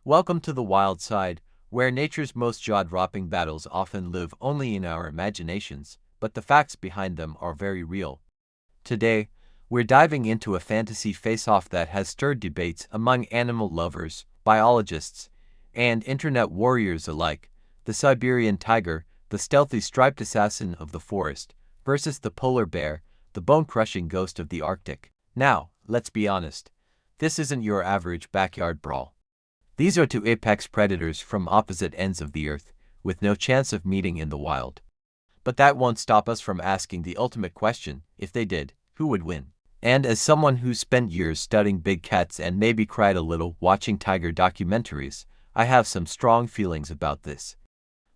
Welcome to the wild side, where nature's most jaw-dropping battles often live only in our imaginations, but the facts behind them are very real. Today, we're diving into a fantasy face-off that has stirred debates among animal lovers, biologists, and internet warriors alike: the Siberian tiger, the stealthy striped assassin of the forest, versus the polar bear, the bone-crushing ghost of the Arctic. Now, let's be honest, this isn't your average backyard brawl. These are two apex predators from opposite ends of the earth, with no chance of meeting in the wild. But that won't stop us from asking the ultimate question: if they did, who would win? And as someone who's spent years studying big cats and maybe cried a little watching tiger documentaries, I have some strong feelings about this.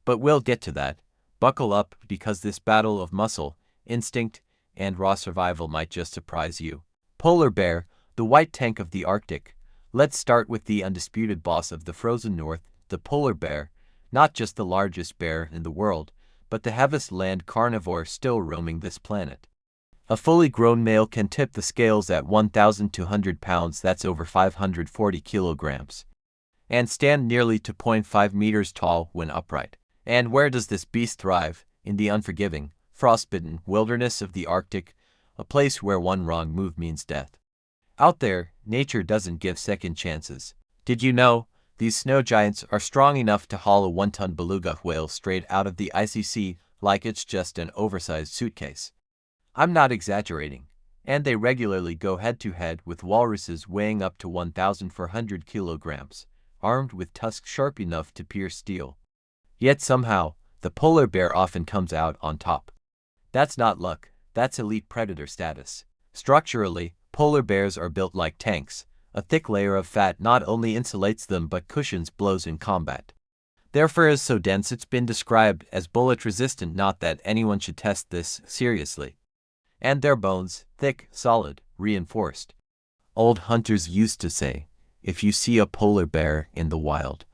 But we'll get to that. Buckle up, because this battle of muscle, instinct, and raw survival might just surprise you. Polar bear, the white tank of the Arctic. Let's start with the undisputed boss of the frozen north, the polar bear, not just the largest bear in the world, but the heaviest land carnivore still roaming this planet. A fully grown male can tip the scales at 1,200 pounds, that's over 540 kilograms, and stand nearly 2.5 meters tall when upright. And where does this beast thrive? In the unforgiving, frostbitten wilderness of the Arctic, a place where one wrong move means death. Out there, nature doesn't give second chances. Did you know, these snow giants are strong enough to haul a 1-ton beluga whale straight out of the icy sea like it's just an oversized suitcase? I'm not exaggerating. And they regularly go head-to-head with walruses weighing up to 1,400 kilograms, armed with tusks sharp enough to pierce steel. Yet somehow, the polar bear often comes out on top. That's not luck, that's elite predator status. Structurally, polar bears are built like tanks. A thick layer of fat not only insulates them but cushions blows in combat. Their fur is so dense it's been described as bullet-resistant, not that anyone should test this seriously. And their bones, thick, solid, reinforced. Old hunters used to say, if you see a polar bear in the wild,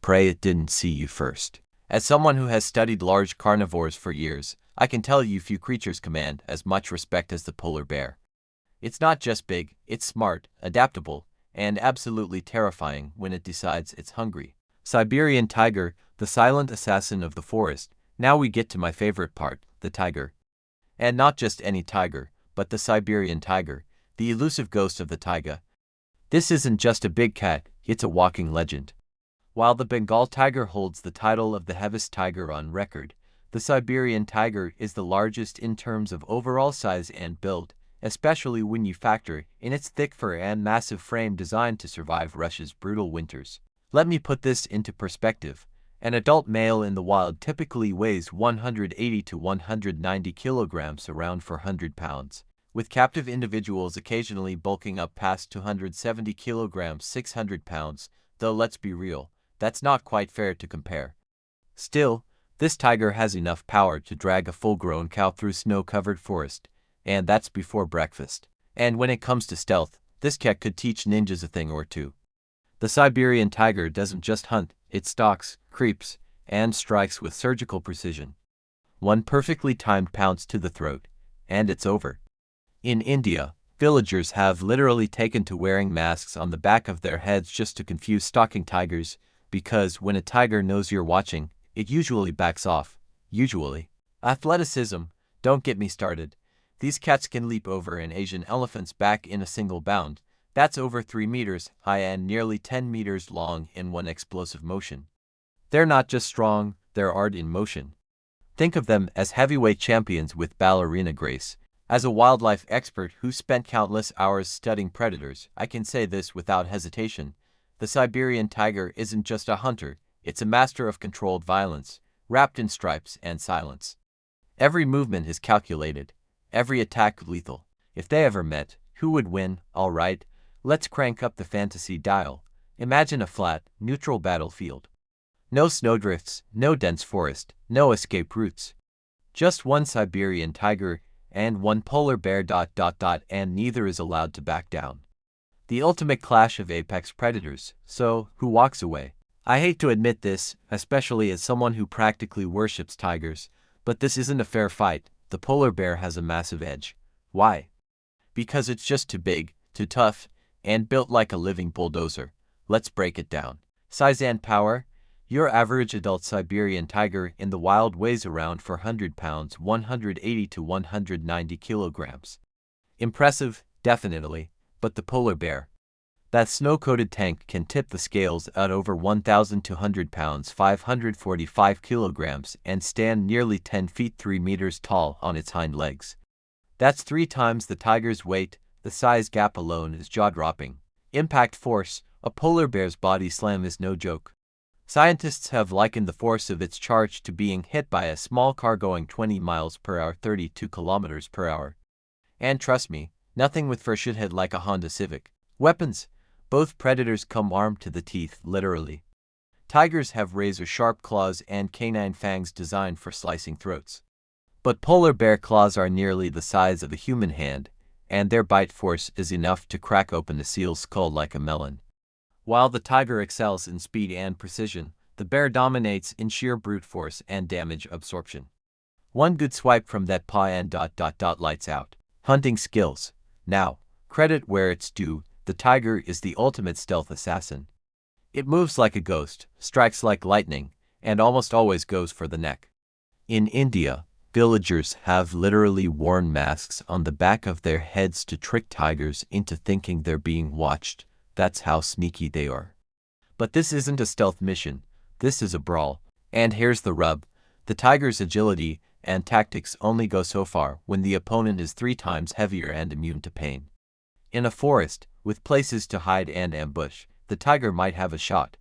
pray it didn't see you first. As someone who has studied large carnivores for years, I can tell you few creatures command as much respect as the polar bear. It's not just big, it's smart, adaptable, and absolutely terrifying when it decides it's hungry. Siberian tiger, the silent assassin of the forest. Now we get to my favorite part, the tiger. And not just any tiger, but the Siberian tiger, the elusive ghost of the taiga. This isn't just a big cat, it's a walking legend. While the Bengal tiger holds the title of the heaviest tiger on record, the Siberian tiger is the largest in terms of overall size and build, especially when you factor in its thick fur and massive frame designed to survive Russia's brutal winters. Let me put this into perspective. An adult male in the wild typically weighs 180 to 190 kilograms, around 400 pounds, with captive individuals occasionally bulking up past 270 kilograms, 600 pounds, though let's be real, that's not quite fair to compare. Still, this tiger has enough power to drag a full-grown cow through snow-covered forest, and that's before breakfast. And when it comes to stealth, this cat could teach ninjas a thing or two. The Siberian tiger doesn't just hunt, it stalks, creeps, and strikes with surgical precision. One perfectly timed pounce to the throat, and it's over. In India, villagers have literally taken to wearing masks on the back of their heads just to confuse stalking tigers, because when a tiger knows you're watching, it usually backs off. Usually. Athleticism, don't get me started. These cats can leap over an Asian elephant's back in a single bound. That's over 3 meters high and nearly 10 meters long in one explosive motion. They're not just strong, they're art in motion. Think of them as heavyweight champions with ballerina grace. As a wildlife expert who spent countless hours studying predators, I can say this without hesitation: the Siberian tiger isn't just a hunter, it's a master of controlled violence, wrapped in stripes and silence. Every movement is calculated, every attack lethal. If they ever met, who would win? All right, let's crank up the fantasy dial. Imagine a flat, neutral battlefield. No snowdrifts, no dense forest, no escape routes. Just one Siberian tiger and one polar bear ... and neither is allowed to back down. The ultimate clash of apex predators. So, who walks away? I hate to admit this, especially as someone who practically worships tigers, but this isn't a fair fight. The polar bear has a massive edge. Why? Because it's just too big, too tough, and built like a living bulldozer. Let's break it down. Size and power. Your average adult Siberian tiger in the wild weighs around 400 pounds, 180 to 190 kilograms. Impressive, definitely, but the polar bear. That snow-coated tank can tip the scales at over 1,200 pounds, 545 kilograms, and stand nearly 10 feet 3 meters tall on its hind legs. That's 3 times the tiger's weight. The size gap alone is jaw-dropping. Impact force. A polar bear's body slam is no joke. Scientists have likened the force of its charge to being hit by a small car going 20 miles per hour, 32 kilometers per hour. And trust me, nothing with fur should hit like a Honda Civic. Weapons. Both predators come armed to the teeth, literally. Tigers have razor-sharp claws and canine fangs designed for slicing throats. But polar bear claws are nearly the size of a human hand, and their bite force is enough to crack open a seal's skull like a melon. While the tiger excels in speed and precision, the bear dominates in sheer brute force and damage absorption. One good swipe from that paw and lights out. Hunting skills. Now, credit where it's due, the tiger is the ultimate stealth assassin. It moves like a ghost, strikes like lightning, and almost always goes for the neck. In India, villagers have literally worn masks on the back of their heads to trick tigers into thinking they're being watched. That's how sneaky they are. But this isn't a stealth mission, this is a brawl. And here's the rub. The tiger's agility and tactics only go so far when the opponent is 3 times heavier and immune to pain. In a forest, with places to hide and ambush, the tiger might have a shot.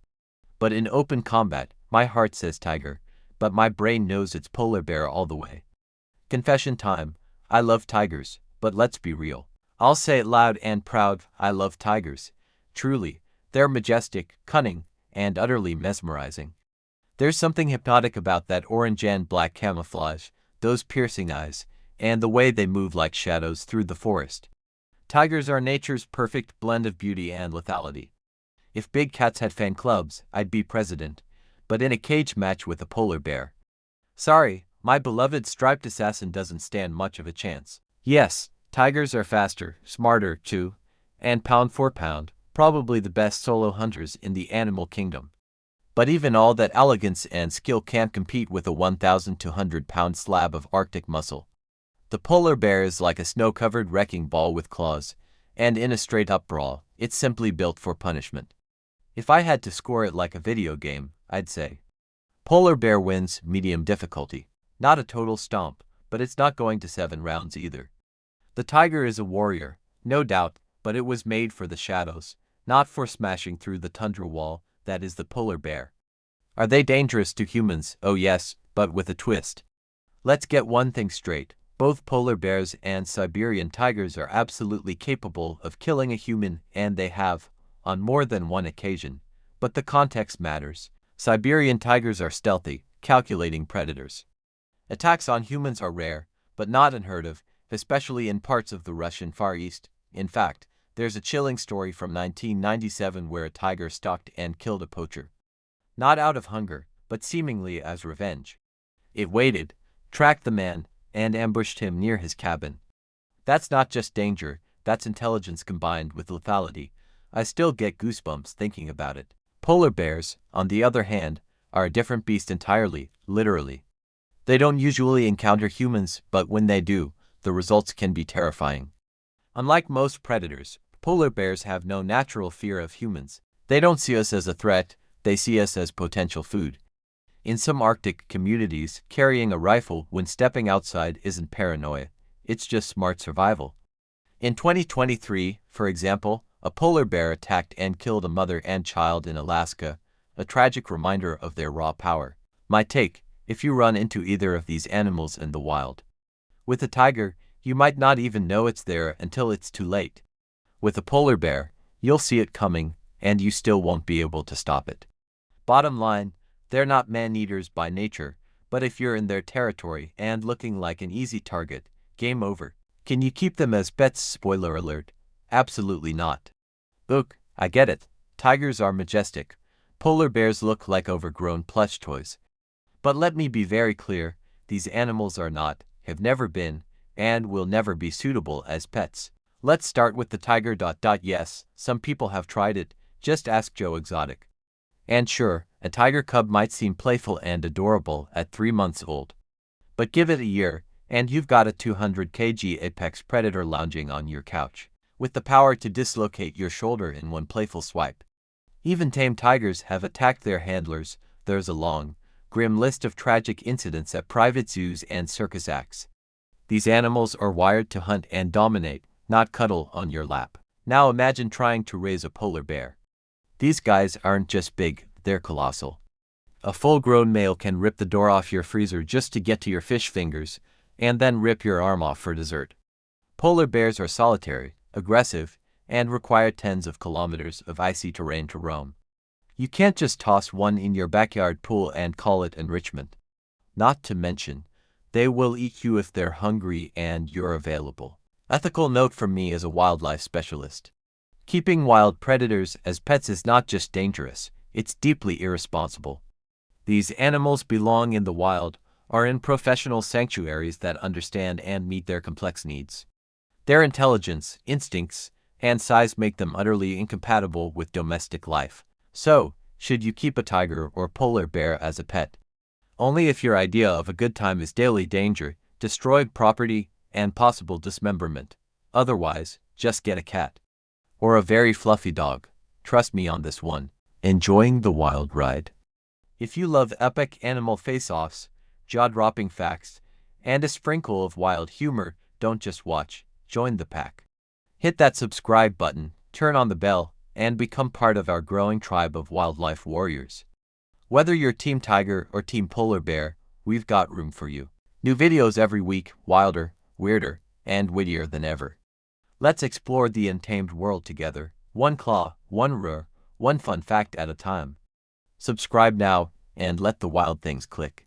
But in open combat, my heart says tiger, but my brain knows it's polar bear all the way. Confession time. I love tigers, but let's be real. I'll say it loud and proud, I love tigers. Truly, they're majestic, cunning, and utterly mesmerizing. There's something hypnotic about that orange and black camouflage, those piercing eyes, and the way they move like shadows through the forest. Tigers are nature's perfect blend of beauty and lethality. If big cats had fan clubs, I'd be president, but in a cage match with a polar bear. Sorry, my beloved striped assassin doesn't stand much of a chance. Yes, tigers are faster, smarter, too, and pound for pound, probably the best solo hunters in the animal kingdom. But even all that elegance and skill can't compete with a 1,200-pound slab of Arctic muscle. The polar bear is like a snow-covered wrecking ball with claws, and in a straight-up brawl, it's simply built for punishment. If I had to score it like a video game, I'd say polar bear wins medium difficulty. Not a total stomp, but it's not going to 7 rounds either. The tiger is a warrior, no doubt, but it was made for the shadows, not for smashing through the tundra wall that is the polar bear. Are they dangerous to humans? Oh yes, but with a twist. Let's get one thing straight. Both polar bears and Siberian tigers are absolutely capable of killing a human, and they have, on more than one occasion. But the context matters. Siberian tigers are stealthy, calculating predators. Attacks on humans are rare, but not unheard of, especially in parts of the Russian Far East. In fact, there's a chilling story from 1997 where a tiger stalked and killed a poacher. Not out of hunger, but seemingly as revenge. It waited, tracked the man, and ambushed him near his cabin. That's not just danger, that's intelligence combined with lethality. I still get goosebumps thinking about it. Polar bears, on the other hand, are a different beast entirely, literally. They don't usually encounter humans, but when they do, the results can be terrifying. Unlike most predators, polar bears have no natural fear of humans. They don't see us as a threat, they see us as potential food. In some Arctic communities, carrying a rifle when stepping outside isn't paranoia, it's just smart survival. In 2023, for example, a polar bear attacked and killed a mother and child in Alaska, a tragic reminder of their raw power. My take, if you run into either of these animals in the wild. With a tiger, you might not even know it's there until it's too late. With a polar bear, you'll see it coming, and you still won't be able to stop it. Bottom line, they're not man-eaters by nature, but if you're in their territory and looking like an easy target, game over. Can you keep them as pets? Spoiler alert. Absolutely not. Look, I get it. Tigers are majestic. Polar bears look like overgrown plush toys. But let me be very clear, these animals are not, have never been, and will never be suitable as pets. Let's start with the tiger. Yes, some people have tried it, just ask Joe Exotic. And sure, a tiger cub might seem playful and adorable at 3 months old. But give it a year, and you've got a 200 kg apex predator lounging on your couch, with the power to dislocate your shoulder in one playful swipe. Even tame tigers have attacked their handlers. There's a long, grim list of tragic incidents at private zoos and circus acts. These animals are wired to hunt and dominate, not cuddle on your lap. Now imagine trying to raise a polar bear. These guys aren't just big, they're colossal. A full-grown male can rip the door off your freezer just to get to your fish fingers, and then rip your arm off for dessert. Polar bears are solitary, aggressive, and require tens of kilometers of icy terrain to roam. You can't just toss one in your backyard pool and call it enrichment. Not to mention, they will eat you if they're hungry and you're available. Ethical note from me as a wildlife specialist. Keeping wild predators as pets is not just dangerous, it's deeply irresponsible. These animals belong in the wild, are in professional sanctuaries that understand and meet their complex needs. Their intelligence, instincts, and size make them utterly incompatible with domestic life. So, should you keep a tiger or polar bear as a pet? Only if your idea of a good time is daily danger, destroyed property, and possible dismemberment. Otherwise, just get a cat. Or a very fluffy dog. Trust me on this one. Enjoying the wild ride? If you love epic animal face-offs, jaw-dropping facts, and a sprinkle of wild humor, don't just watch, join the pack. Hit that subscribe button, turn on the bell, and become part of our growing tribe of wildlife warriors. Whether you're Team Tiger or Team Polar Bear, we've got room for you. New videos every week, wilder, weirder, and wittier than ever. Let's explore the untamed world together, one claw, one roar, one fun fact at a time. Subscribe now, and let the wild things click.